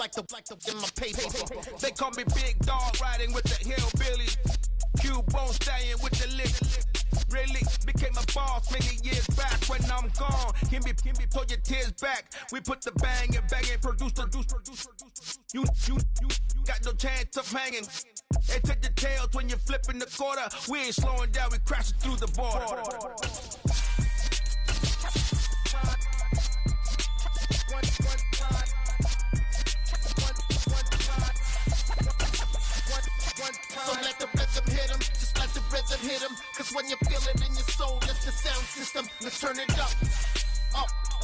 in my paper. They call me Big Dog, riding with the hillbillies. Cubone staying with the lick. Really became a boss many years back. When I'm gone, can be pull your tears back. We put the bang and produce. You got no chance of hanging. And take the tails when you're flipping the quarter. We ain't slowing down, we crashing through the border. So let the rhythm hit him, just let the rhythm hit him. Cause when you feel it in your soul, that's the sound system. Let's turn it up,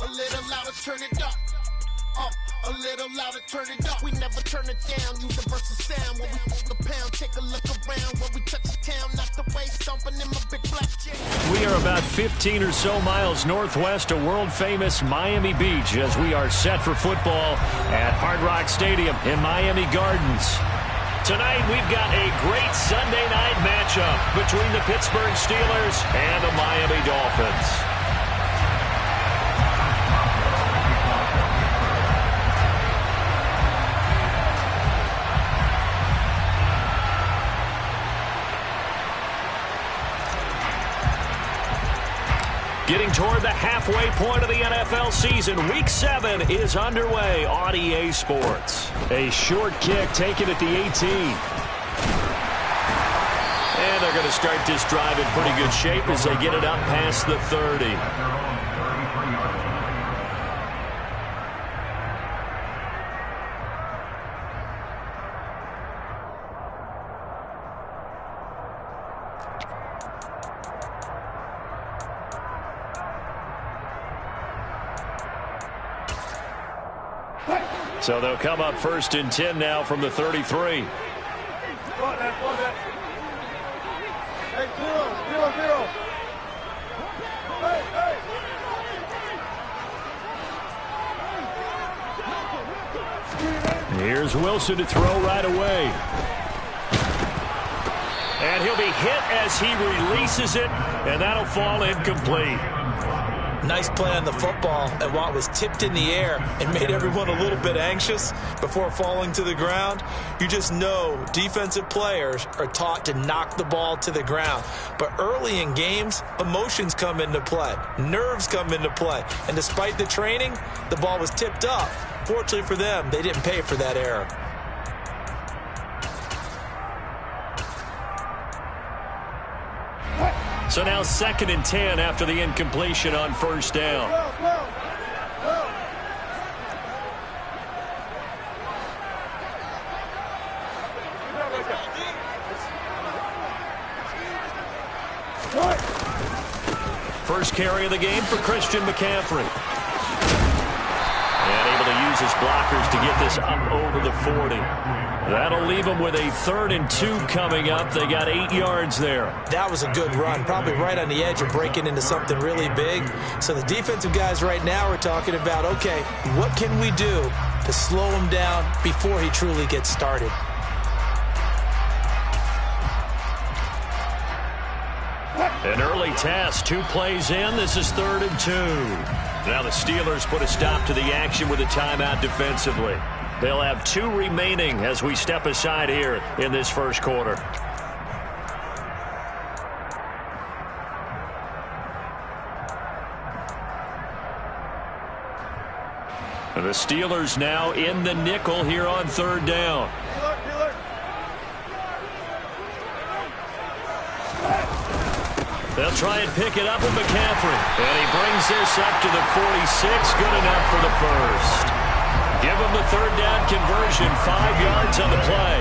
a little louder, turn it up. A little louder, turn it up. We never turn it down. Universal sound. When we move the pound, take a look around. When we touch the town, knock the way, stomping in my big black jet. We are about 15 or so miles northwest of world-famous Miami Beach as we are set for football at Hard Rock Stadium in Miami Gardens. Tonight, we've got a great Sunday night matchup between the Pittsburgh Steelers and the Miami Dolphins. Getting toward the halfway point of the NFL season, Week 7 is underway on EA Sports. A short kick taken at the 18. And they're going to start this drive in pretty good shape as they get it up past the 30. So they'll come up 1st and 10 now from the 33. Here's Wilson to throw right away. And he'll be hit as he releases it, and that'll fall incomplete. Nice play on the football, and while it was tipped in the air and made everyone a little bit anxious before falling to the ground, you just know defensive players are taught to knock the ball to the ground. But early in games, emotions come into play, nerves come into play, and despite the training, the ball was tipped up. Fortunately for them, they didn't pay for that error. So now 2nd and 10 after the incompletion on 1st down. First carry of the game for Christian McCaffrey. And able to use his blockers to get this up over the 40. That'll leave them with a 3rd and 2 coming up. They got 8 yards there. That was a good run, probably right on the edge of breaking into something really big. So the defensive guys right now are talking about, okay, what can we do to slow him down before he truly gets started? An early test, 2 plays in. This is 3rd and 2. Now the Steelers put a stop to the action with a timeout defensively. They'll have 2 remaining as we step aside here in this first quarter. The Steelers now in the nickel here on 3rd down. They'll try and pick it up with McCaffrey. And he brings this up to the 46. Good enough for the first. Give him the 3rd down conversion, 5 yards on the play.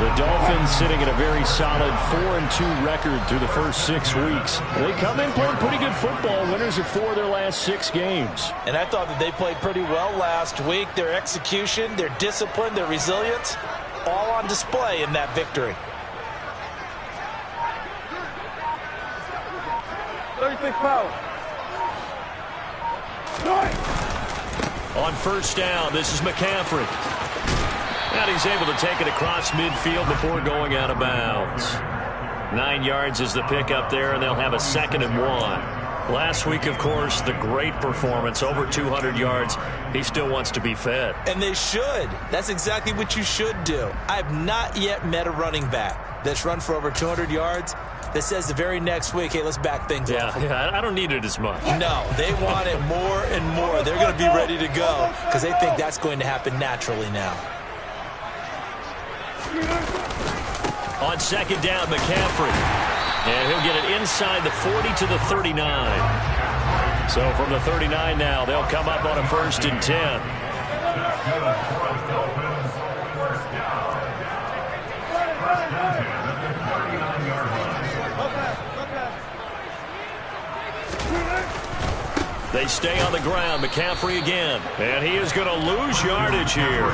The Dolphins sitting at a very solid 4-2 record through the first 6 weeks. They come in playing pretty good football, winners of 4 of their last 6 games. And I thought that they played pretty well last week. Their execution, their discipline, their resilience, all on display in that victory. 36 power. On 1st down, this is McCaffrey. And he's able to take it across midfield before going out of bounds. 9 yards is the pickup there, and they'll have a 2nd and 1. Last week, of course, the great performance, over 200 yards. He still wants to be fed. And they should. That's exactly what you should do. I have not yet met a running back that's run for over 200 yards that says the very next week, hey, let's back things up. Yeah, I don't need it as much. No, they want it more and more. They're going to be ready to go because they think that's going to happen naturally now. On second down, McCaffrey. And he'll get it inside the 40 to the 39. So from the 39 now, they'll come up on a 1st and 10. They stay on the ground. McCaffrey again. And he is going to lose yardage here.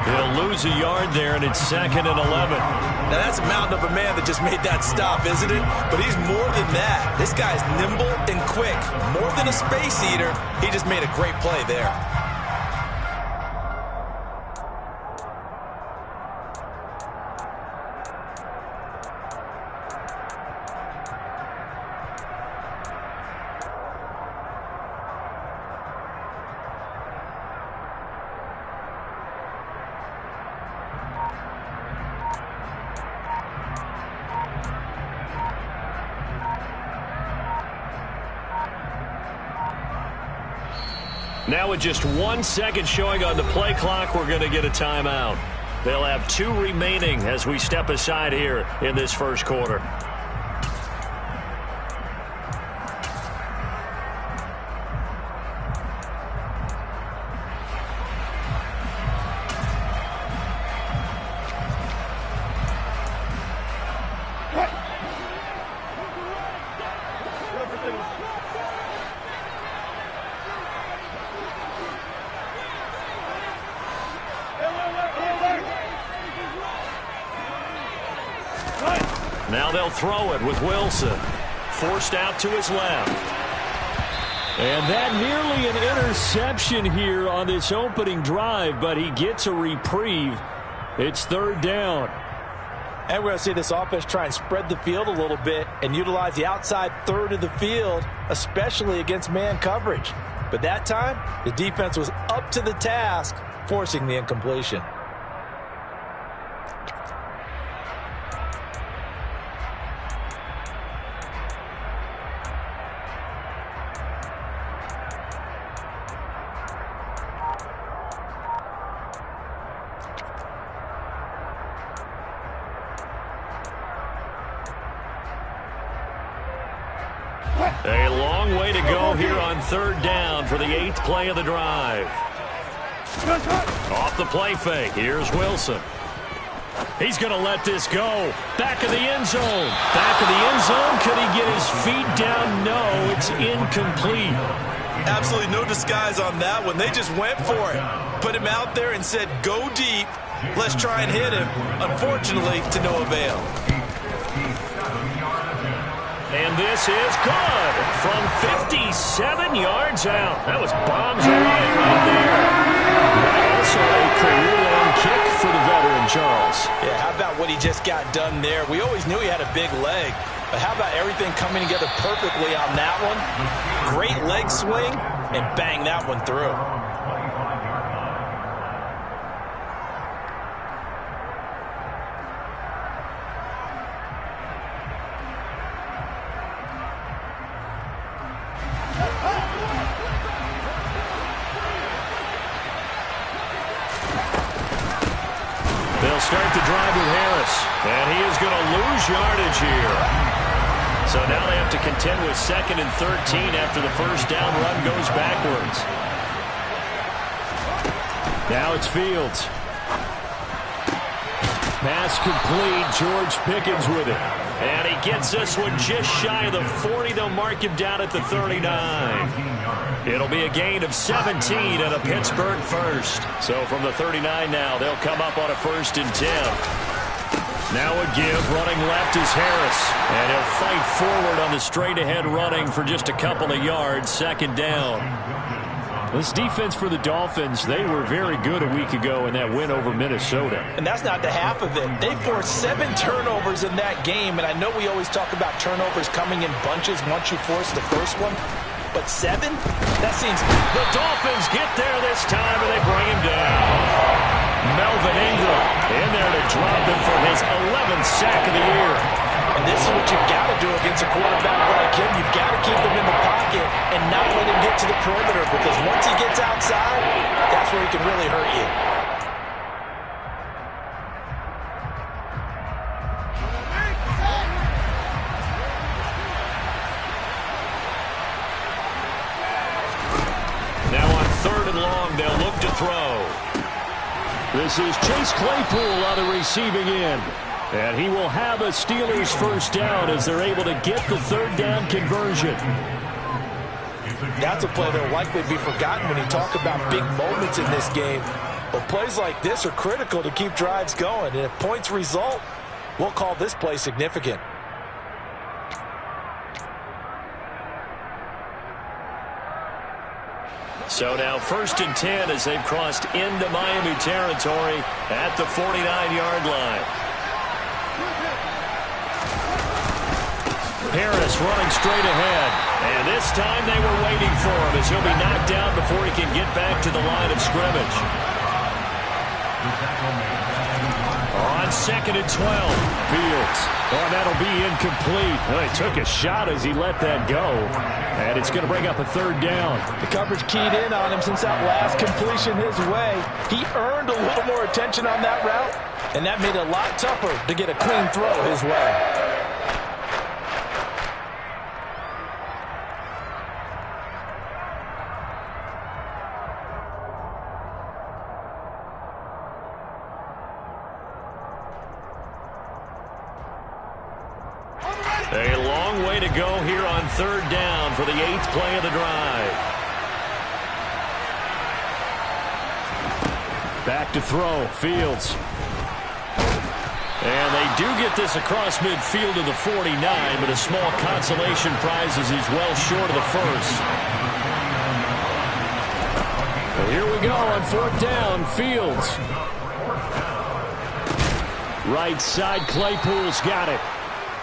He'll lose a yard there, and it's 2nd and 11. Now, that's a mountain of a man that just made that stop, isn't it? But he's more than that. This guy's nimble and quick. More than a space eater, he just made a great play there. Now with just 1 second showing on the play clock, we're going to get a timeout. They'll have 2 remaining as we step aside here in this first quarter. Now they'll throw it with Wilson. Forced out to his left. And that nearly an interception here on this opening drive, but he gets a reprieve. It's 3rd down. And we're going to see this offense try and spread the field a little bit and utilize the outside third of the field, especially against man coverage. But that time, the defense was up to the task, forcing the incompletion. A long way to go here on 3rd down for the 8th play of the drive. Off the play fake. Here's Wilson. He's going to let this go. Back of the end zone. Back of the end zone. Could he get his feet down? No, it's incomplete. Absolutely no disguise on that one. They just went for it. Put him out there and said, go deep. Let's try and hit him. Unfortunately, to no avail. And this is good from 57 yards out. That was bombs right there. Also a career-long kick for the veteran, Charles. Yeah, how about what he just got done there? We always knew he had a big leg, but how about everything coming together perfectly on that one? Great leg swing, and bang that one through. They'll start the drive with Harris, and he is going to lose yardage here. So now they have to contend with 2nd and 13 after the first down run goes backwards. Now it's Fields. Pass complete. George Pickens with it. And he gets this one just shy of the 40. They'll mark him down at the 39. It'll be a gain of 17 and a Pittsburgh first. So from the 39 now, they'll come up on a 1st and 10. Now a give. Running left is Harris. And he'll fight forward on the straight-ahead running for just a couple of yards. 2nd down. This defense for the Dolphins, they were very good a week ago in that win over Minnesota. And that's not the half of it. They forced 7 turnovers in that game, and I know we always talk about turnovers coming in bunches once you force the first one, but 7? That seems... The Dolphins get there this time, and they bring him down. Melvin Ingram in there to drop him for his 11th sack of the year. And this is what you've got to do against a quarterback like him. You've got to keep him in the pocket and not let him get to the perimeter, because once he gets outside, that's where he can really hurt you. Now on 3rd and long, they'll look to throw. This is Chase Claypool on the receiving end. And he will have a Steelers first down as they're able to get the 3rd down conversion. That's a play that will likely be forgotten when you talk about big moments in this game. But plays like this are critical to keep drives going. And if points result, we'll call this play significant. So now 1st and 10 as they've crossed into Miami territory at the 49-yard line. Harris running straight ahead. And this time they were waiting for him as he'll be knocked down before he can get back to the line of scrimmage. On 2nd and 12, Fields. Oh, that'll be incomplete. Well, he took a shot as he let that go. And it's going to bring up a 3rd down. The coverage keyed in on him since that last completion his way. He earned a little more attention on that route, and that made it a lot tougher to get a clean throw his way. A long way to go here on 3rd down for the 8th play of the drive. Back to throw, Fields. And they do get this across midfield to the 49, but a small consolation prize as he's well short of the first. Well, here we go on 4th down, Fields. Right side, Claypool's got it.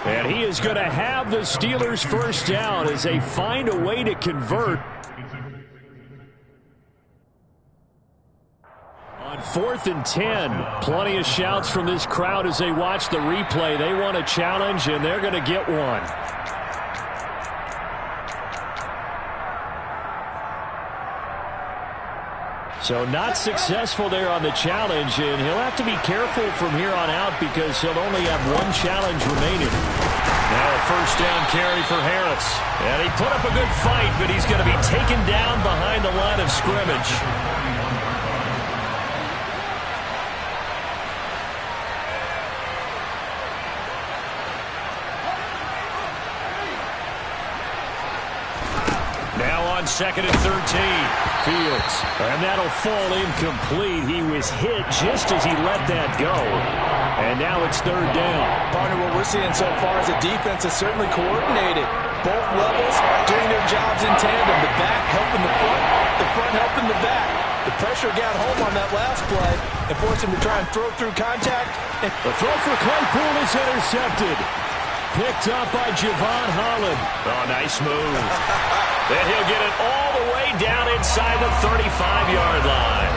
And he is going to have the Steelers first down as they find a way to convert. On 4th and 10, plenty of shouts from this crowd as they watch the replay. They want a challenge, and they're going to get one. So not successful there on the challenge, and he'll have to be careful from here on out because he'll only have 1 challenge remaining. Now a first down carry for Harris. And he put up a good fight, but he's going to be taken down behind the line of scrimmage. Now on 2nd and 13, Fields. And that'll fall incomplete. He was hit just as he let that go. And now it's 3rd down. Partner, what we're seeing so far is a defense that's certainly coordinated. Both levels doing their jobs in tandem. The back helping the front helping the back. The pressure got home on that last play and forced him to try and throw through contact. The throw for Claypool is intercepted. Picked up by Javon Holland. Oh, nice move. Then he'll get it all the way down inside the 35-yard line.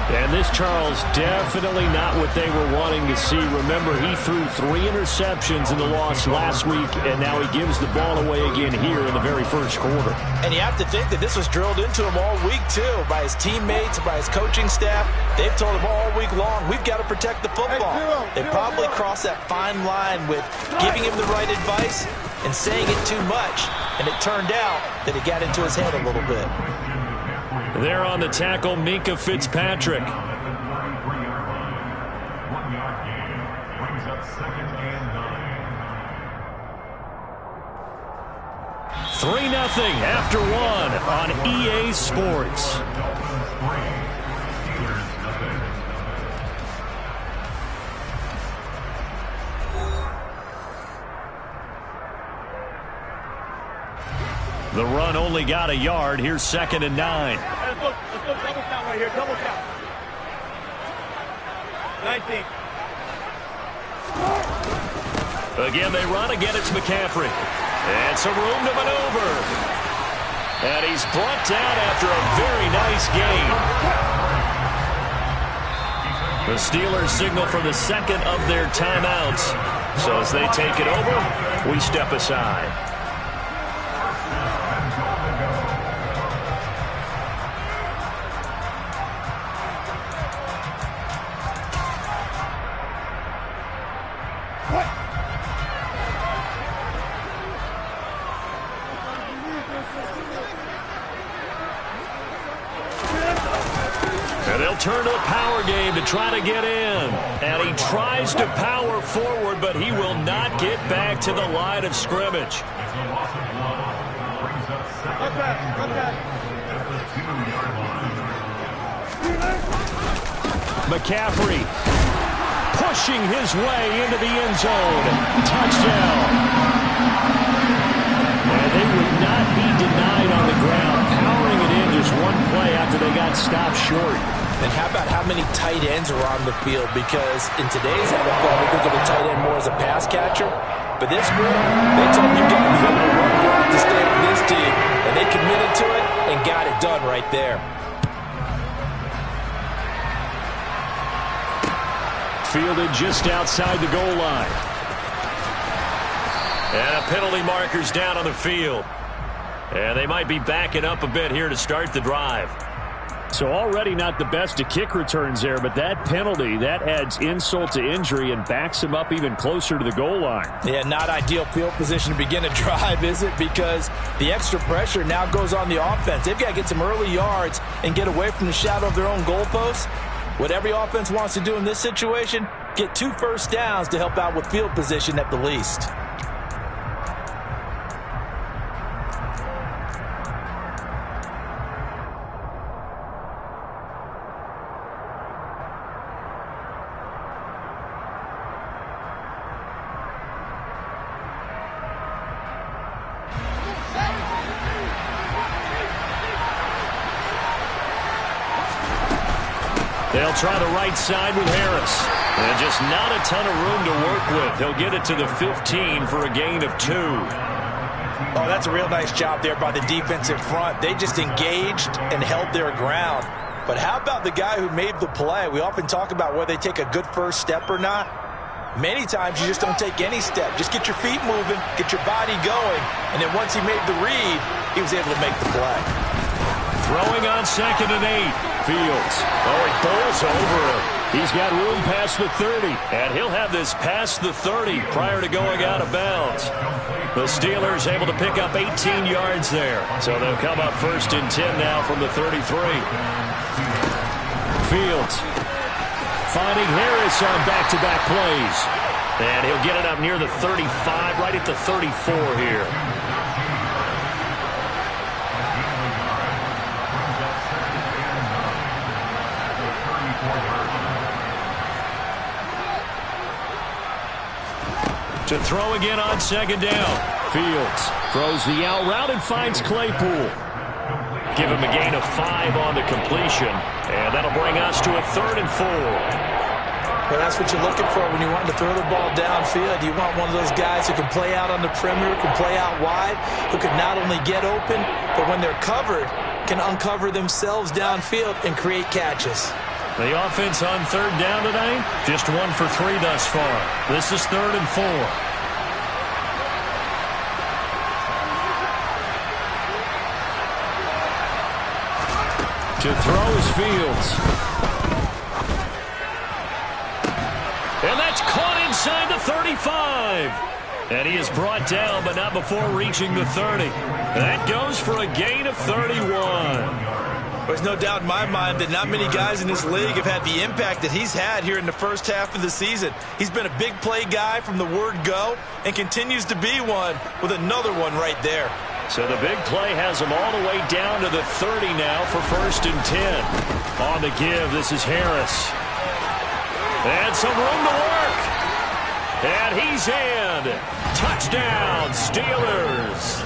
And this, Charles, definitely not what they were wanting to see. Remember, he threw 3 interceptions in the loss last week, and now he gives the ball away again here in the very first quarter. And you have to think that this was drilled into him all week, too, by his teammates, by his coaching staff. They've told him all week long, we've got to protect the football. They probably crossed that fine line with giving him the right advice and saying it too much. And it turned out that it got into his head a little bit. There on the tackle, Minkah Fitzpatrick. 3 after 1 on EA Sports. The run only got a yard. Here's 2nd and 9. Let's go double count right here. Double count. 19. Again, they run. Again, it's McCaffrey. And some room to maneuver. And he's brought down after a very nice gain. The Steelers signal for the second of their timeouts. So as they take it over, we step aside. And they'll turn to the power game to try to get in. And he tries to power forward, but he will not get back to the line of scrimmage. McCaffrey pushing his way into the end zone. Touchdown. And they would not be denied on the ground, powering it in just one play after they got stopped short. And how about how many tight ends are on the field? Because in today's NFL, we think of the tight end more as a pass catcher. But this group, they told them you've got to be able to run block to stay with this team. And they committed to it and got it done right there. Fielded just outside the goal line. And a penalty marker's down on the field. And they might be backing up a bit here to start the drive. So already not the best of kick returns there, but that penalty, that adds insult to injury and backs him up even closer to the goal line. Yeah, not ideal field position to begin a drive, is it? Because the extra pressure now goes on the offense. They've got to get some early yards and get away from the shadow of their own goalposts. What every offense wants to do in this situation, get 2 first downs to help out with field position at the least. They'll try the right side with Harris. And just not a ton of room to work with. He'll get it to the 15 for a gain of 2. Oh, that's a real nice job there by the defensive front. They just engaged and held their ground. But how about the guy who made the play? We often talk about whether they take a good first step or not. Many times you just don't take any step. Just get your feet moving, get your body going, and then once he made the read, he was able to make the play. Throwing on 2nd and 8. Fields. Oh, he bowls over him. He's got room past the 30. And he'll have this past the 30 prior to going out of bounds. The Steelers able to pick up 18 yards there. So they'll come up 1st and 10 now from the 33. Fields finding Harris on back-to-back plays. And he'll get it up near the 35, right at the 34 here. To throw again on 2nd down. Fields throws the out route and finds Claypool. Give him a gain of 5 on the completion. And that'll bring us to a 3rd and 4. Well, that's what you're looking for when you want to throw the ball downfield. You want one of those guys who can play out on the perimeter, can play out wide, who can not only get open, but when they're covered, can uncover themselves downfield and create catches. The offense on 3rd down tonight, just 1 for 3 thus far. This is 3rd and 4. To throw is Fields. And that's caught inside the 35. And he is brought down, but not before reaching the 30. That goes for a gain of 31. There's no doubt in my mind that not many guys in this league have had the impact that he's had here in the first half of the season. He's been a big play guy from the word go and continues to be one with another one right there. So the big play has him all the way down to the 30 now for 1st and 10. On the give, this is Harris. And some room to work. And he's in. Touchdown, Steelers.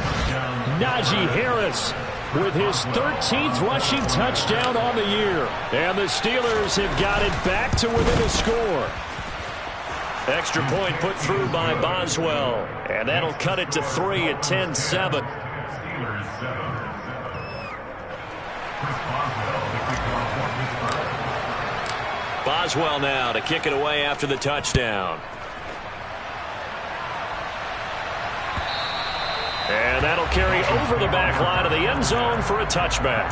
Najee Harris with his 13th rushing touchdown on the year. And the Steelers have got it back to within a score. Extra point put through by Boswell. And that'll cut it to 3 at 10-7. Boswell now to kick it away after the touchdown. And that'll carry over the back line of the end zone for a touchback.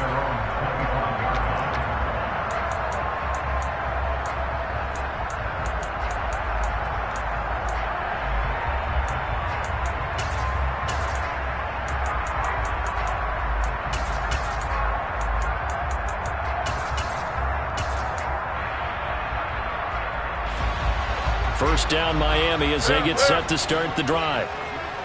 First down Miami as they get set to start the drive.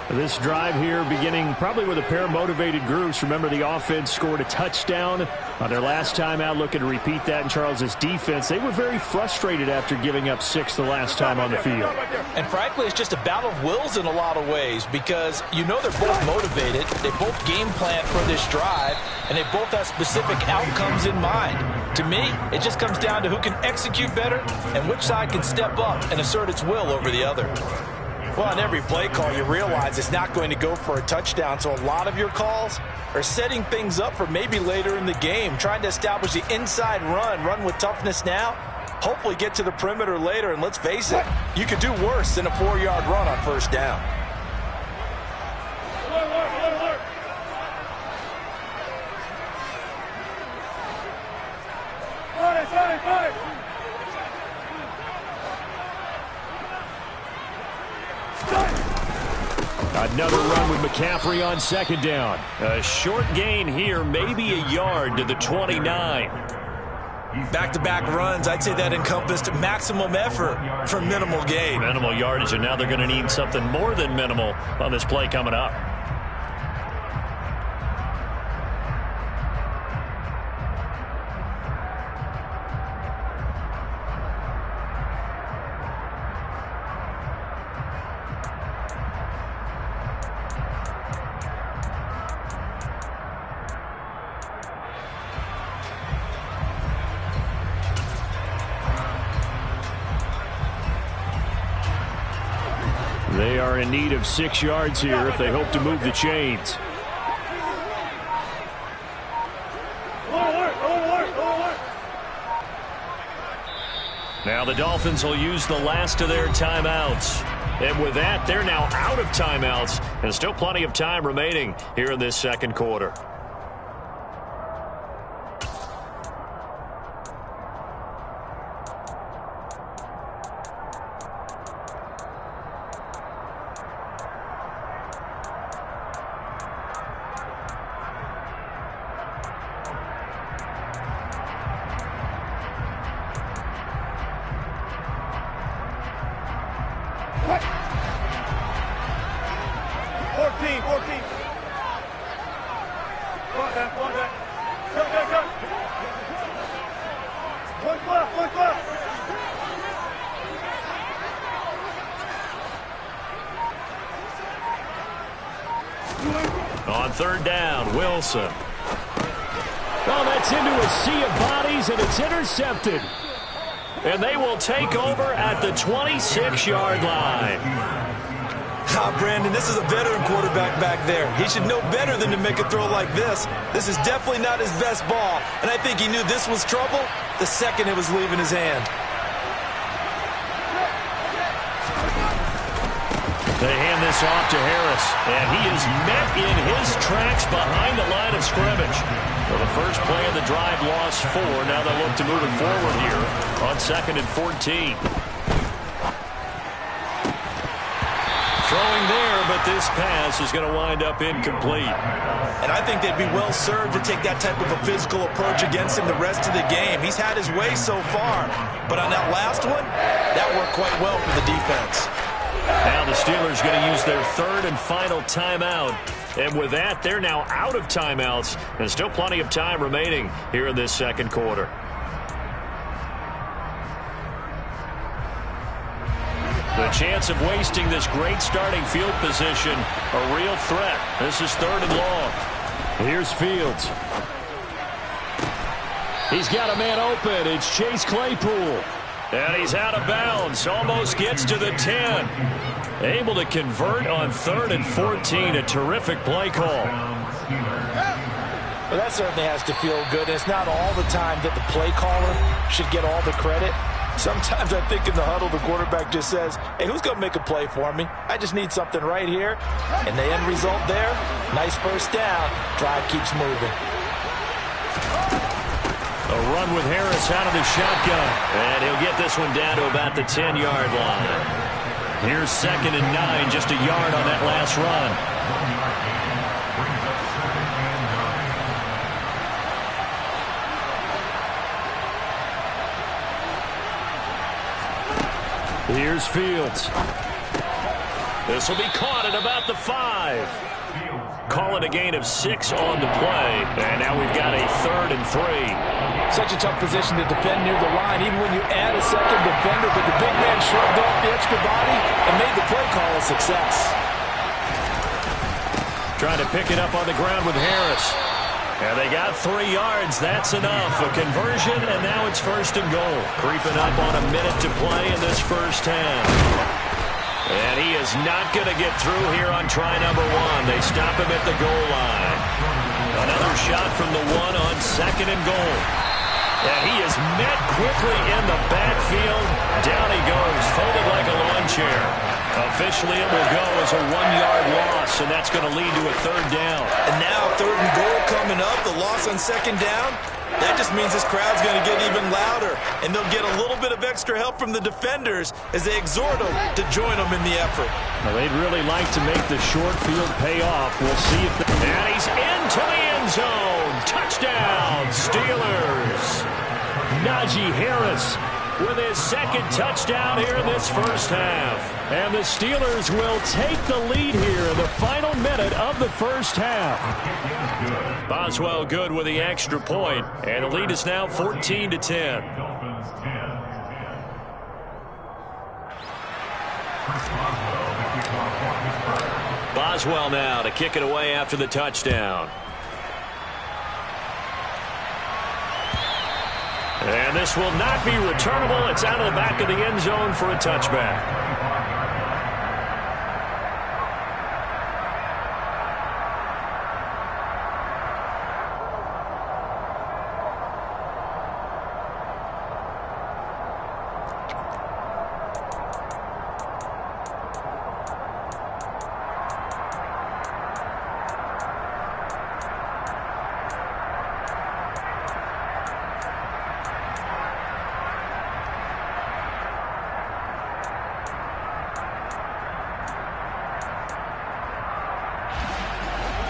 This drive here beginning probably with a pair of motivated groups. Remember, the offense scored a touchdown on their last time out, looking to repeat that in Charles's defense. They were very frustrated after giving up 6 the last time on the field. And frankly, it's just a battle of wills in a lot of ways because you know they're both motivated. They both game plan for this drive, and they both have specific outcomes in mind. To me, it just comes down to who can execute better and which side can step up and assert its will over the other. Well, on every play call, you realize it's not going to go for a touchdown, so a lot of your calls are setting things up for maybe later in the game, trying to establish the inside run with toughness now, hopefully get to the perimeter later, and let's face it, you could do worse than a 4-yard run on first down. Another run with McCaffrey on second down. A short gain here, maybe a yard to the 29. Back-to-back runs, I'd say that encompassed maximum effort for minimal gain. Minimal yardage, and now they're going to need something more than minimal on this play coming up. They are in need of 6 yards here if they hope to move the chains. Now the Dolphins will use the last of their timeouts. And with that, they're now out of timeouts. And still plenty of time remaining here in this second quarter. On third down, Wilson. Oh, that's into a sea of bodies, and it's intercepted. And they will take over at the 26-yard line. Brandon, this is a veteran quarterback back there. He should know better than to make a throw like this. This is definitely not his best ball, and I think he knew this was trouble the second it was leaving his hand. They hand this off to Harris, and he is met in his tracks behind the line of scrimmage. Well, the first play of the drive lost 4. Now they look to move it forward here on 2nd and 14. Throwing there, but this pass is going to wind up incomplete. And I think they'd be well served to take that type of a physical approach against him the rest of the game. He's had his way so far, but on that last one, that worked quite well for the defense. Now the Steelers going to use their third and final timeout. And with that, they're now out of timeouts. And still plenty of time remaining here in this second quarter. The The chance of wasting this great starting field position, a real threat. This is 3rd and long. Here's Fields. He's got a man open. It's Chase Claypool. And he's out of bounds. Almost gets to the 10. Able to convert on 3rd and 14. A terrific play call. Well, that certainly has to feel good. It's not all the time that the play caller should get all the credit. Sometimes I think in the huddle, the quarterback just says, hey, who's going to make a play for me? I just need something right here. And the end result there, nice first down. Drive keeps moving. A run with Harris out of the shotgun. And he'll get this one down to about the 10-yard line. Here's 2nd and 9, just a yard on that last run. Here's Fields. This will be caught at about the 5. Call it a gain of 6 on the play. And now we've got a 3rd and 3. Such a tough position to defend near the line, even when you add a second defender. But the big man shrugged off the extra body and made the play call a success. Trying to pick it up on the ground with Harris. And they got 3 yards. That's enough. A conversion, and now it's 1st and goal. Creeping up on a minute to play in this first half. And he is not going to get through here on try number 1. They stop him at the goal line. Another shot from the 1 on 2nd and goal. And he is met quickly in the backfield. Down he goes, folded like a lawn chair. Officially, it will go as a 1-yard loss, and that's going to lead to a 3rd down. And now 3rd and goal coming up, the loss on 2nd down. That just means this crowd's going to get even louder, and they'll get a little bit of extra help from the defenders as they exhort them to join them in the effort. Well, they'd really like to make the short field pay off. We'll see if and he's into the end zone. Touchdown, Steelers. Najee Harris with his 2nd touchdown here in this first half. And the Steelers will take the lead here in the final minute of the first half. Boswell good with the extra point, and the lead is now 14-10. Boswell now to kick it away after the touchdown. And this will not be returnable. It's out of the back of the end zone for a touchback.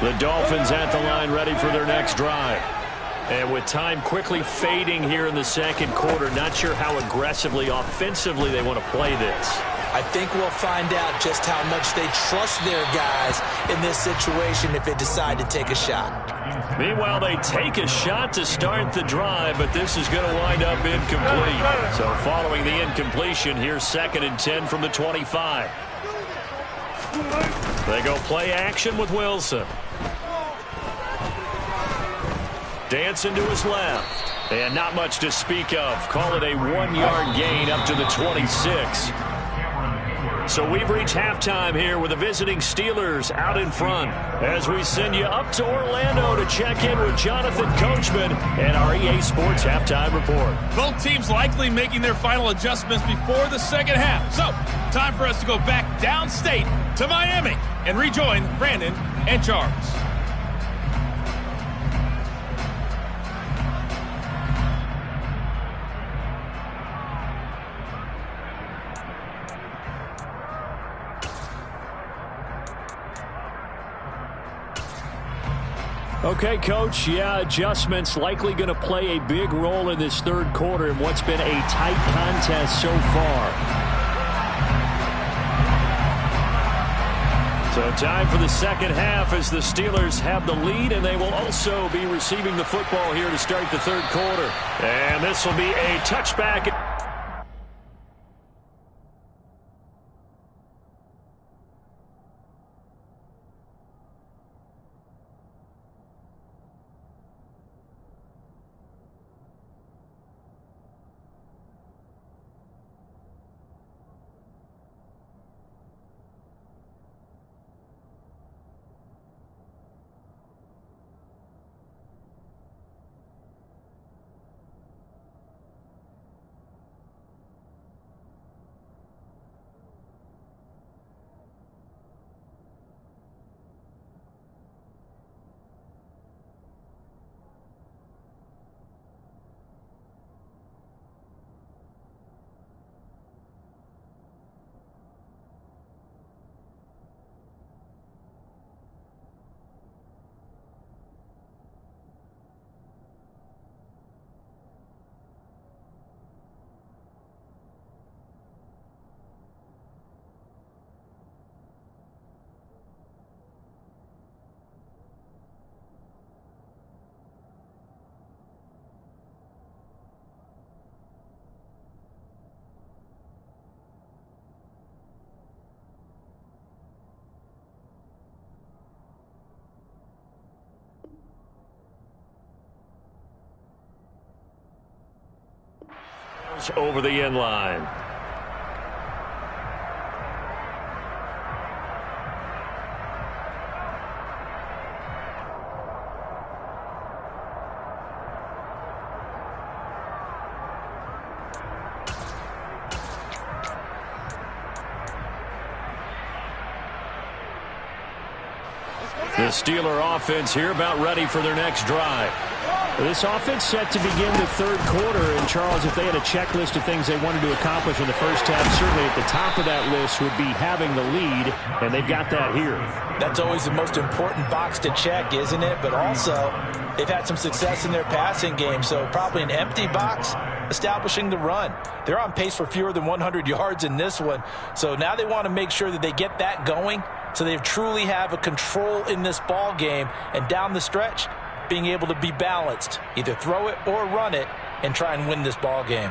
The Dolphins at the line ready for their next drive. And with time quickly fading here in the 2nd quarter, not sure how aggressively, offensively they want to play this. I think we'll find out just how much they trust their guys in this situation if they decide to take a shot. Meanwhile, they take a shot to start the drive, but this is going to wind up incomplete. So following the incompletion, here's 2nd and 10 from the 25. They go play action with Wilson. Dancing to his left. And not much to speak of. Call it a 1-yard gain up to the 26. So we've reached halftime here with the visiting Steelers out in front as we send you up to Orlando to check in with Jonathan Coachman and our EA Sports Halftime Report. Both teams likely making their final adjustments before the second half. So, time for us to go back downstate to Miami and rejoin Brandon and Charles. Okay, Coach, adjustments likely going to play a big role in this 3rd quarter in what's been a tight contest so far. So time for the 2nd half as the Steelers have the lead, and they will also be receiving the football here to start the 3rd quarter. And this will be a touchback. out over the end line. The Steeler offense here about ready for their next drive. This offense set to begin the third quarter. And, Charles, if they had a checklist of things they wanted to accomplish in the first half, certainly at the top of that list would be having the lead, and they've got that here. That's always the most important box to check, isn't it? But also, they've had some success in their passing game, so probably an empty box establishing the run. They're on pace for fewer than 100 yards in this one, so now they want to make sure that they get that going so they truly have a control in this ball game, and down the stretch, being able to be balanced, either throw it or run it, and try and win this ball game.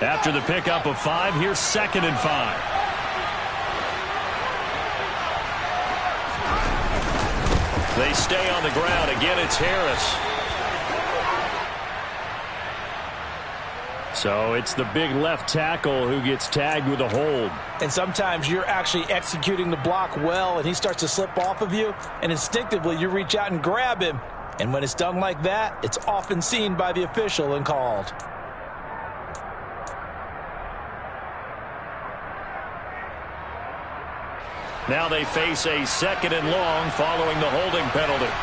After the pickup of 5, here's 2nd and 5. They stay on the ground. Again, it's Harris. So it's the big left tackle who gets tagged with a hold. And sometimes you're actually executing the block well, and he starts to slip off of you, and instinctively you reach out and grab him. And when it's done like that, it's often seen by the official and called. Now they face a 2nd and long following the holding penalty.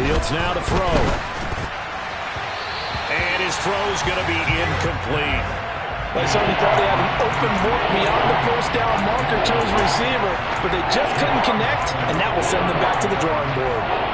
Fields now to throw. And his throw's going to be incomplete. They certainly thought they had an open look beyond the first down marker to his receiver, but they just couldn't connect, and that will send them back to the drawing board.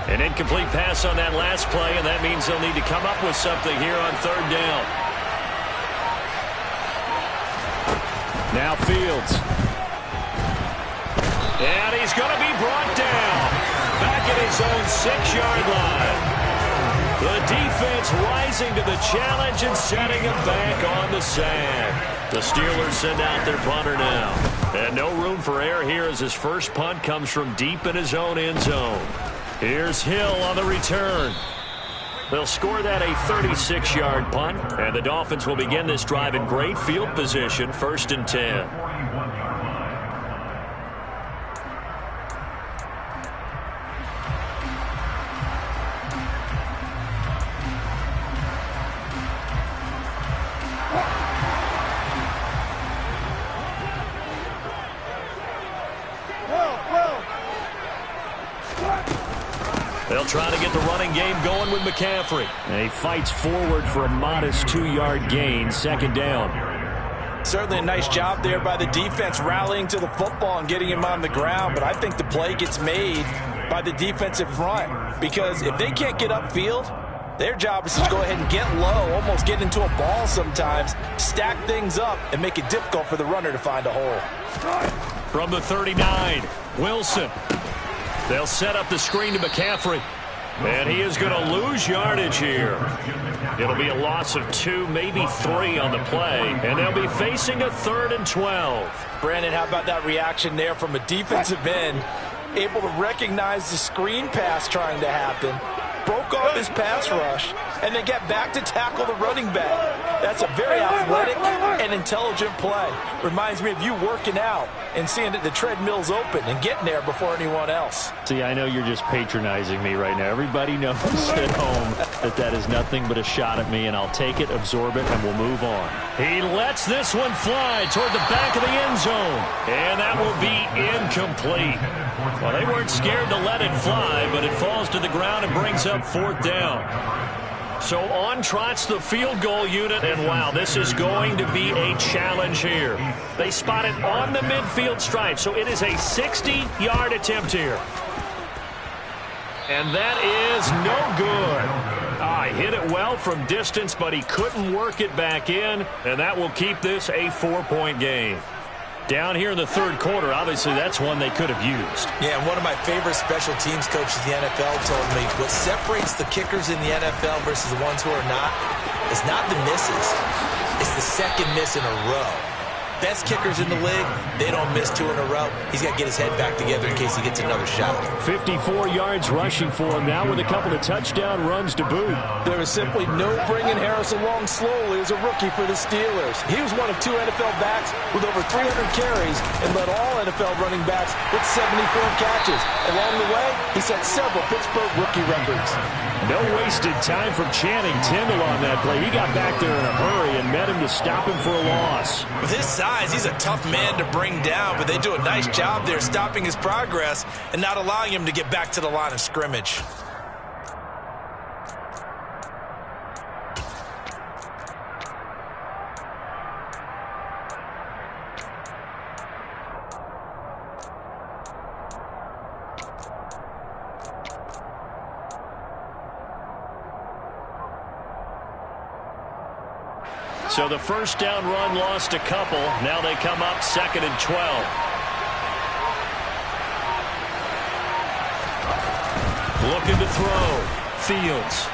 An incomplete pass on that last play, and that means they'll need to come up with something here on 3rd down. Now Fields. And he's going to be brought down back at his own 6-yard line. The defense rising to the challenge and setting him back on the sand. The Steelers send out their punter now. And no room for error here as his first punt comes from deep in his own end zone. Here's Hill on the return. They'll score that a 36-yard punt, and the Dolphins will begin this drive in great field position, 1st and 10. They'll try to get the running game going with McCaffrey. And he fights forward for a modest 2-yard gain, 2nd down. Certainly a nice job there by the defense rallying to the football and getting him on the ground, but I think the play gets made by the defensive front, because if they can't get upfield, their job is to go ahead and get low, almost get into a ball sometimes, stack things up, and make it difficult for the runner to find a hole. From the 39, Wilson. They'll set up the screen to McCaffrey. And he is going to lose yardage here. It'll be a loss of 2, maybe 3 on the play. And they'll be facing a 3rd and 12. Brandon, how about that reaction there from a defensive end? Able to recognize the screen pass trying to happen. Broke off his pass rush, and then get back to tackle the running back. That's a very athletic and intelligent play. Reminds me of you working out and seeing that the treadmill's open and getting there before anyone else. See, I know you're just patronizing me right now. Everybody knows at home that that is nothing but a shot at me, and I'll take it, absorb it, and we'll move on. He lets this one fly toward the back of the end zone, and that will be incomplete. Well, they weren't scared to let it fly, but it falls to the ground and brings up 4th down. So on trots the field goal unit, and wow, this is going to be a challenge here. They spot it on the midfield stripe, so it is a 60-yard attempt here. And that is no good. Hit it well from distance, but he couldn't work it back in, and that will keep this a 4-point game. Down here in the third quarter, obviously that's one they could have used. Yeah, and one of my favorite special teams coaches in the NFL told me what separates the kickers in the NFL versus the ones who are not is not the misses. It's the second miss in a row. Best kickers in the league, they don't miss 2 in a row. He's got to get his head back together in case he gets another shot. 54 yards rushing for him now with a couple of touchdown runs to boot. There was simply no bringing Harris along slowly as a rookie for the Steelers. He was one of 2 NFL backs with over 300 carries and led all NFL running backs with 74 catches. Along the way, he set several Pittsburgh rookie records. No wasted time from Channing Tindall on that play. He got back there in a hurry and met him to stop him for a loss. With his size, he's a tough man to bring down, but they do a nice job there stopping his progress and not allowing him to get back to the line of scrimmage. So the first down run lost a couple. Now they come up 2nd and 12. Looking to throw. Fields.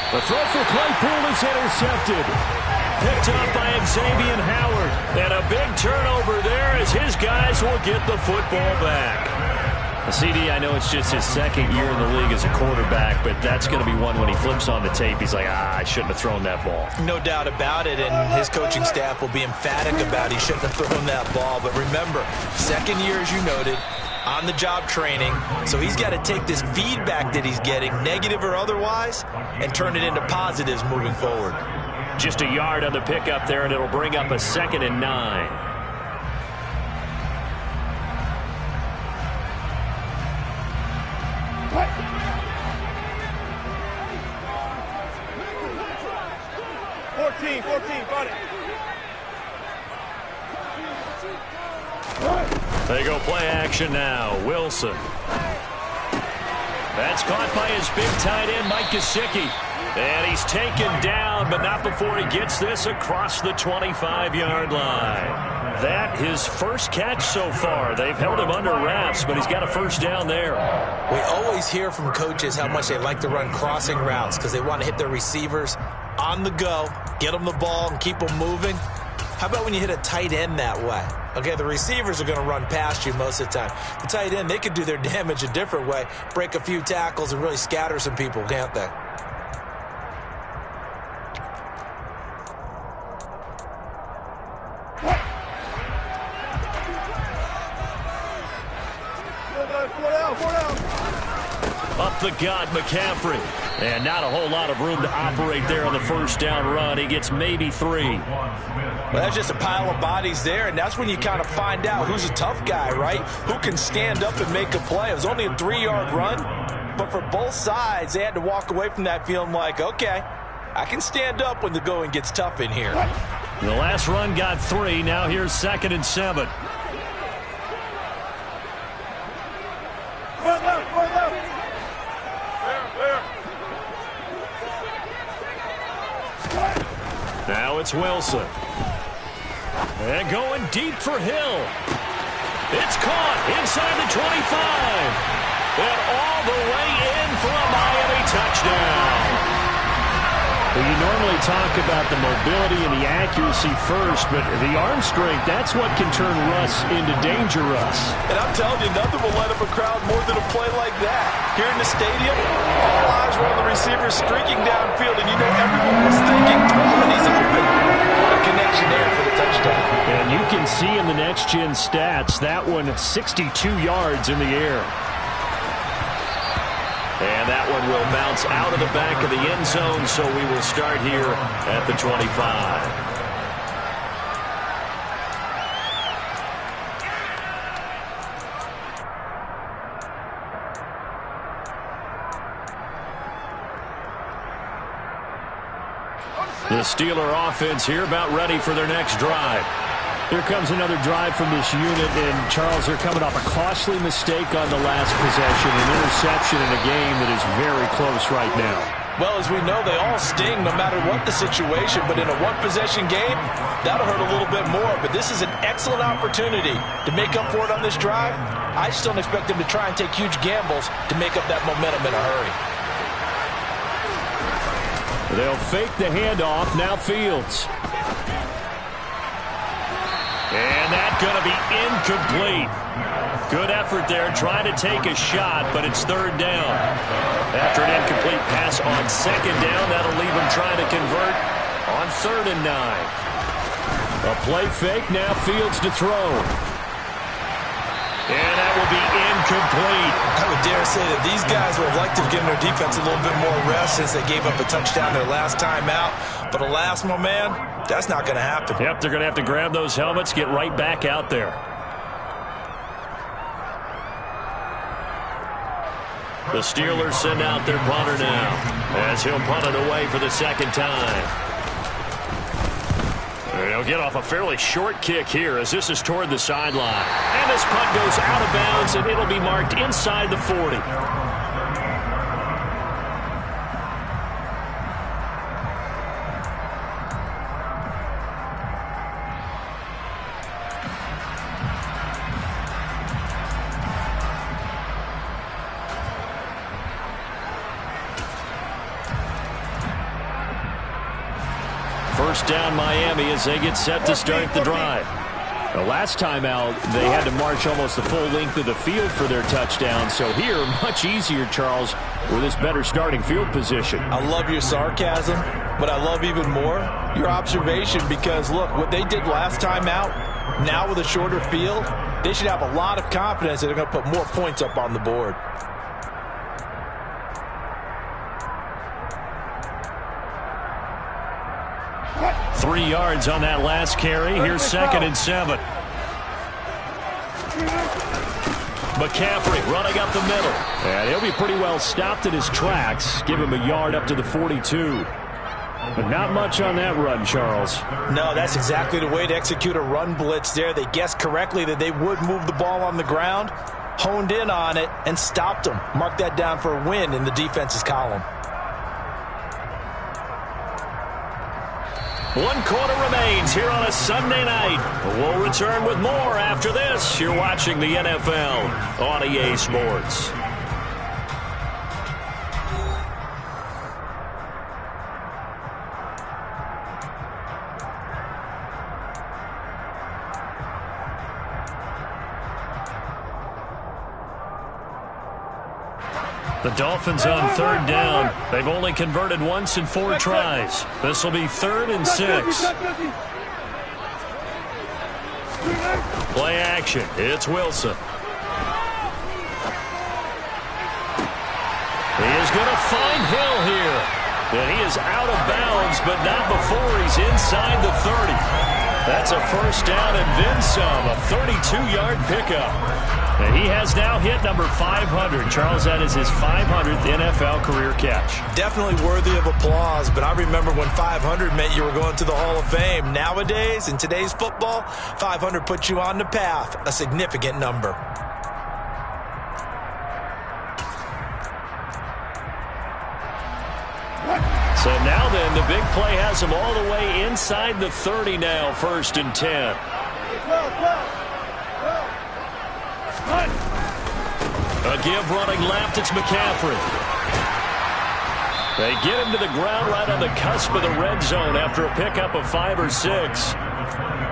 The throw for Claypool is intercepted. Picked up by Xavier Howard. And a big turnover there as his guys will get the football back. CD, I know it's just his second year in the league as a quarterback, but that's going to be one when he flips on the tape. He's like, I shouldn't have thrown that ball. No doubt about it, and his coaching staff will be emphatic about he shouldn't have thrown that ball. But remember, second year, as you noted, on-the-job training, so he's got to take this feedback that he's getting, negative or otherwise, and turn it into positives moving forward. Just a yard on the pickup there, and it'll bring up a 2nd and 9. They go play action now. Wilson. That's caught by his big tight end, Mike Gesicki. And he's taken down, but not before he gets this across the 25-yard line. That his first catch so far. They've held him under wraps, but he's got a first down there. We always hear from coaches how much they like to run crossing routes because they want to hit their receivers on the go, get them the ball, and keep them moving. How about when you hit a tight end that way? Okay, the receivers are going to run past you most of the time. The tight end, they could do their damage a different way, break a few tackles and really scatter some people, can't they? Up the gut, McCaffrey. And not a whole lot of room to operate there on the first down run. He gets maybe 3. Well, that's just a pile of bodies there, and that's when you kind of find out who's a tough guy, right? Who can stand up and make a play. It was only a 3-yard run, but for both sides, they had to walk away from that feeling like, okay, I can stand up when the going gets tough in here. The last run got 3. Now here's 2nd and 7. Now it's Wilson. And going deep for Hill. It's caught inside the 25. And all the way in for a Miami touchdown. Well, you normally talk about the mobility and the accuracy first, but the arm strength, that's what can turn Russ into danger Russ. And I'm telling you, nothing will light up a crowd more than a play like that. Here in the stadium, all eyes were on the receiver streaking downfield, and you know everyone was thinking, and he's open. A connection there for the touchdown. And you can see in the next-gen stats, that one 62 yards in the air. And that one will bounce out of the back of the end zone, so we will start here at the 25. The Steeler offense here about ready for their next drive. Here comes another drive from this unit, and Charles, they're coming off a costly mistake on the last possession, an interception in a game that is very close right now. Well, as we know, they all sting no matter what the situation, but in a one-possession game, that'll hurt a little bit more. But this is an excellent opportunity to make up for it on this drive. I just don't expect them to try and take huge gambles to make up that momentum in a hurry. They'll fake the handoff. Now Fields. And that's going to be incomplete. Good effort there, trying to take a shot, but it's third down. After an incomplete pass on second down, that'll leave him trying to convert on 3rd and 9. A play fake, now Fields to throw. And that will be incomplete. I would dare say that these guys would have liked to have given their defense a little bit more rest since they gave up a touchdown their last time out. But alas, my man, that's not going to happen. Yep, they're going to have to grab those helmets, get right back out there. The Steelers send out their punter now as he'll punt it away for the second time. They'll get off a fairly short kick here as this is toward the sideline. And this punt goes out of bounds, and it'll be marked inside the 40. First down Miami as they get set to start the drive. The last time out, they had to march almost the full length of the field for their touchdown. So here, much easier, Charles, with this better starting field position. I love your sarcasm, but I love even more your observation because, look, what they did last time out, now with a shorter field, they should have a lot of confidence that they're going to put more points up on the board. Three yards on that last carry. Here's 2nd and 7. McCaffrey running up the middle. And he'll be pretty well stopped in his tracks. Give him a yard up to the 42. But not much on that run, Charles. No, that's exactly the way to execute a run blitz there. They guessed correctly that they would move the ball on the ground, honed in on it, and stopped them. Mark that down for a win in the defense's column. 1 quarter remains here on a Sunday night. We'll return with more after this. You're watching the NFL on EA Sports. The Dolphins on 3rd down. They've only converted once in 4 tries. This will be 3rd and 6. Play action. It's Wilson. He is going to find Hill here. And he is out of bounds, but not before he's inside the 30. That's a first down and then some. A 32-yard pickup. And he has now hit number 500. Charles, that is his 500th NFL career catch. Definitely worthy of applause, but I remember when 500 meant you were going to the Hall of Fame. Nowadays, in today's football, 500 puts you on the path, a significant number. So now then, the big play has him all the way inside the 30 now, 1st and 10. A give running left, it's McCaffrey. They get him to the ground right on the cusp of the red zone after a pickup of 5 or 6.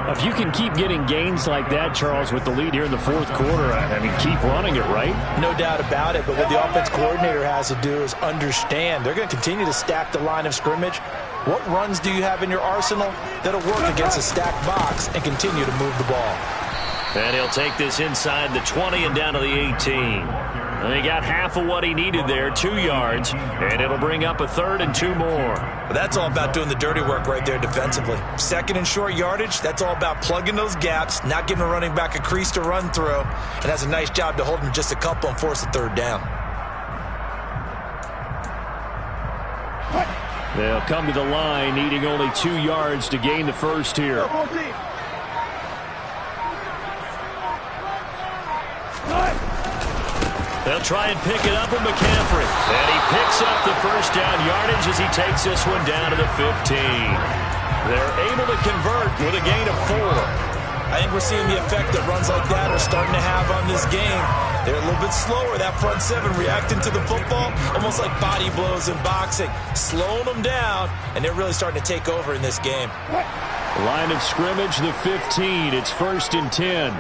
If you can keep getting gains like that, Charles, with the lead here in the 4th quarter, I mean, keep running it, right? No doubt about it, but what the offense coordinator has to do is understand. They're going to continue to stack the line of scrimmage. What runs do you have in your arsenal that'll work against a stacked box and continue to move the ball? And he'll take this inside the 20 and down to the 18. And he got half of what he needed there, 2 yards, and it'll bring up a 3rd and 2 more. But that's all about doing the dirty work right there defensively. 2nd and short yardage, that's all about plugging those gaps, not giving a running back a crease to run through, and has a nice job to hold him just a couple and force a 3rd down. They'll come to the line, needing only 2 yards to gain the first here. They'll try and pick it up with McCaffrey. And he picks up the first down yardage as he takes this one down to the 15. They're able to convert with a gain of 4. I think we're seeing the effect that runs like that are starting to have on this game. They're a little bit slower, that front seven reacting to the football, almost like body blows in boxing, slowing them down, and they're really starting to take over in this game. Line of scrimmage, the 15. It's 1st and 10.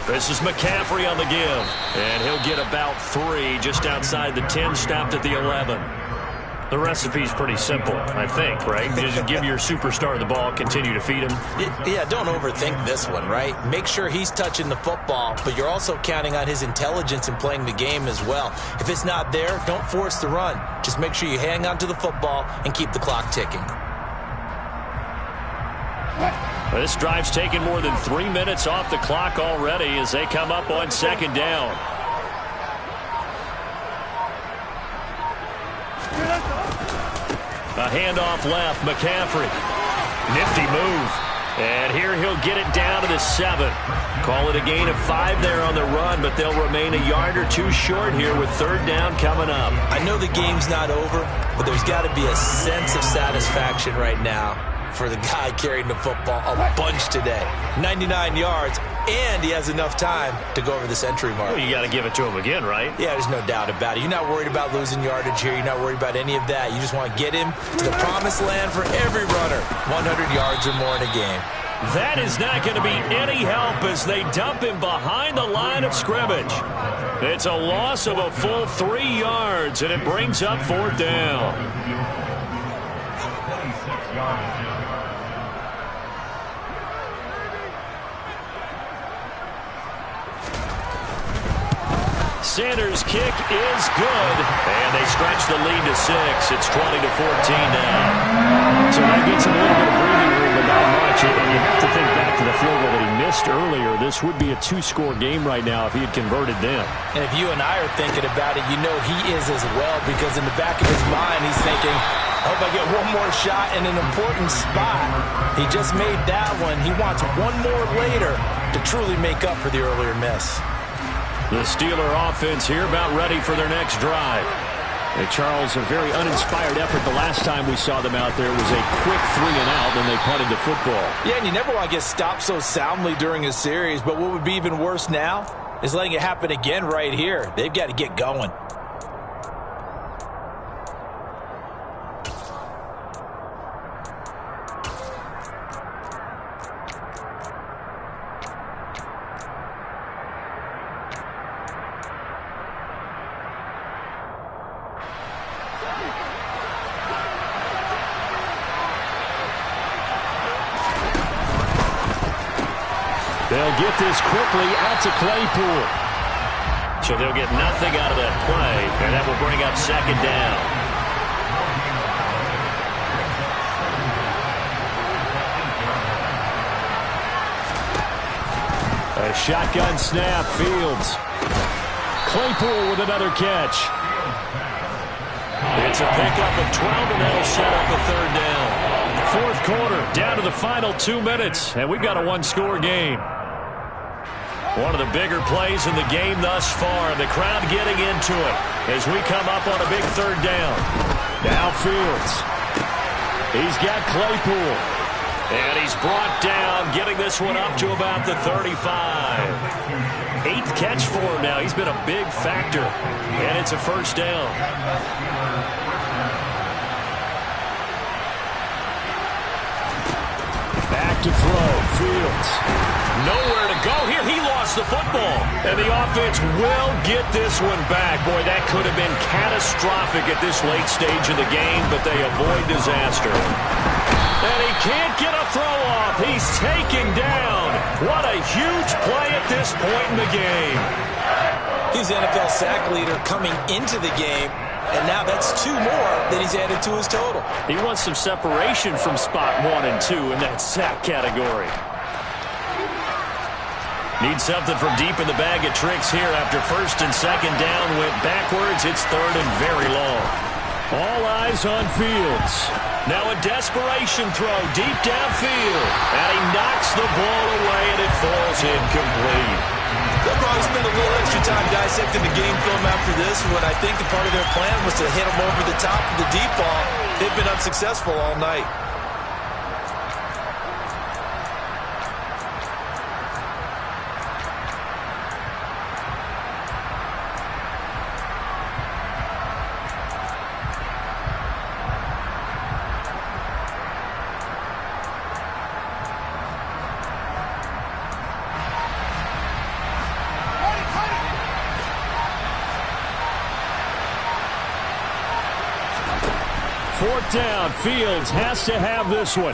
This is McCaffrey on the give, and he'll get about 3 just outside the 10, stopped at the 11. The recipe's pretty simple, I think, right? You just give your superstar the ball, continue to feed him. Yeah, don't overthink this one, right? Make sure he's touching the football, but you're also counting on his intelligence in playing the game as well. If it's not there, don't force the run. Just make sure you hang on to the football and keep the clock ticking. This drive's taken more than 3 minutes off the clock already as they come up on 2nd down. A handoff left, McCaffrey. Nifty move. And here he'll get it down to the 7. Call it a gain of 5 there on the run, but they'll remain a yard or 2 short here with 3rd down coming up. I know the game's not over, but there's got to be a sense of satisfaction right now for the guy carrying the football a bunch today. 99 yards, and he has enough time to go over the century mark. Well, you got to give it to him again, right? Yeah, there's no doubt about it. You're not worried about losing yardage here. You're not worried about any of that. You just want to get him to the promised land for every runner. 100 yards or more in a game. That is not going to be any help as they dump him behind the line of scrimmage. It's a loss of a full 3 yards, and it brings up 4th down. Sanders' kick is good, and they stretch the lead to 6. It's 20-14 now. So that gets him a little bit of breathing room, but not much. And you have to think back to the field goal that he missed earlier. This would be a 2-score game right now if he had converted then. And if you and I are thinking about it, you know he is as well, because in the back of his mind, he's thinking, I hope I get one more shot in an important spot. He just made that one. He wants one more later to truly make up for the earlier miss. The Steeler offense here about ready for their next drive. Hey, Charles, a very uninspired effort the last time we saw them out there. It was a quick 3 and out, then they punted the football. Yeah, and you never want to get stopped so soundly during a series, but what would be even worse now is letting it happen again right here. They've got to get going. They'll get this quickly out to Claypool. So they'll get nothing out of that play, and that will bring up 2nd down. A shotgun snap, Fields. Claypool with another catch. It's a pickup of 12, and that'll set up a 3rd down. 4th quarter, down to the final 2 minutes, and we've got a 1-score game. One of the bigger plays in the game thus far. The crowd getting into it as we come up on a big 3rd down. Now Fields. He's got Claypool. And he's brought down, getting this one up to about the 35. 8th catch for him now. He's been a big factor. And it's a 1st down. Back to throw. Fields. Nowhere to go here. He lost the football. And the offense will get this one back. Boy, that could have been catastrophic at this late stage of the game, but they avoid disaster. And he can't get a throw off. He's taken down. What a huge play at this point in the game. He's the NFL sack leader coming into the game, and now that's 2 more that he's added to his total. He wants some separation from spot 1 and 2 in that sack category. Needs something from deep in the bag of tricks here after 1st and 2nd down went backwards. It's 3rd and very long. All eyes on Fields. Now a desperation throw deep downfield. And he knocks the ball away, and it falls incomplete. They'll probably spend a little extra time dissecting the game film after this, when I think the part of their plan was to hit him over the top of the deep ball. They've been unsuccessful all night. Fourth down. Fields has to have this one.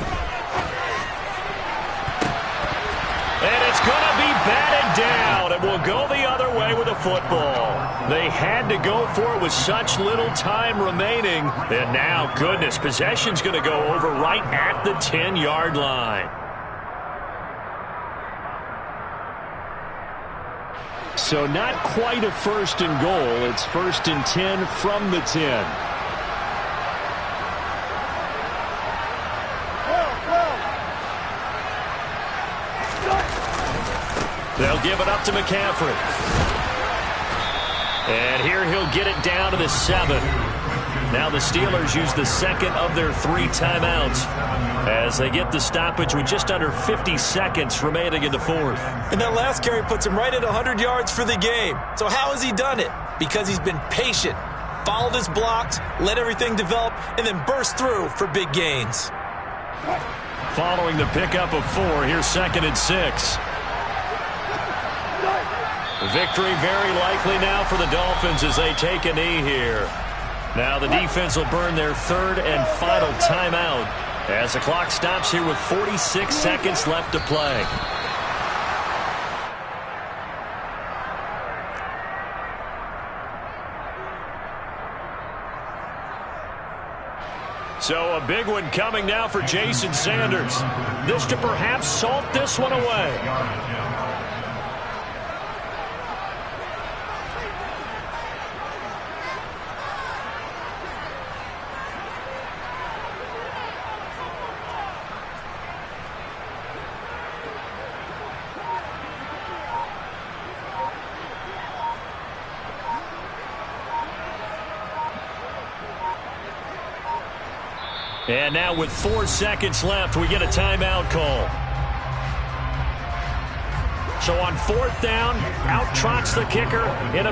And it's going to be batted down. It will go the other way with a football. They had to go for it with such little time remaining. And now, goodness, possession's going to go over right at the 10-yard line. So not quite a first and goal. It's first and 10 from the 10. They'll give it up to McCaffrey. And here he'll get it down to the 7. Now the Steelers use the second of their 3 timeouts as they get the stoppage with just under 50 seconds remaining in the fourth. And that last carry puts him right at 100 yards for the game. So how has he done it? Because he's been patient, followed his blocks, let everything develop, and then burst through for big gains. Following the pickup of 4, here's 2nd and 6. Victory very likely now for the Dolphins as they take a knee here. Now the defense will burn their 3rd and final timeout as the clock stops here with 46 seconds left to play. So a big one coming now for Jason Sanders. This to perhaps salt this one away. And now with 4 seconds left, we get a timeout call. So on 4th down, out trots the kicker in a big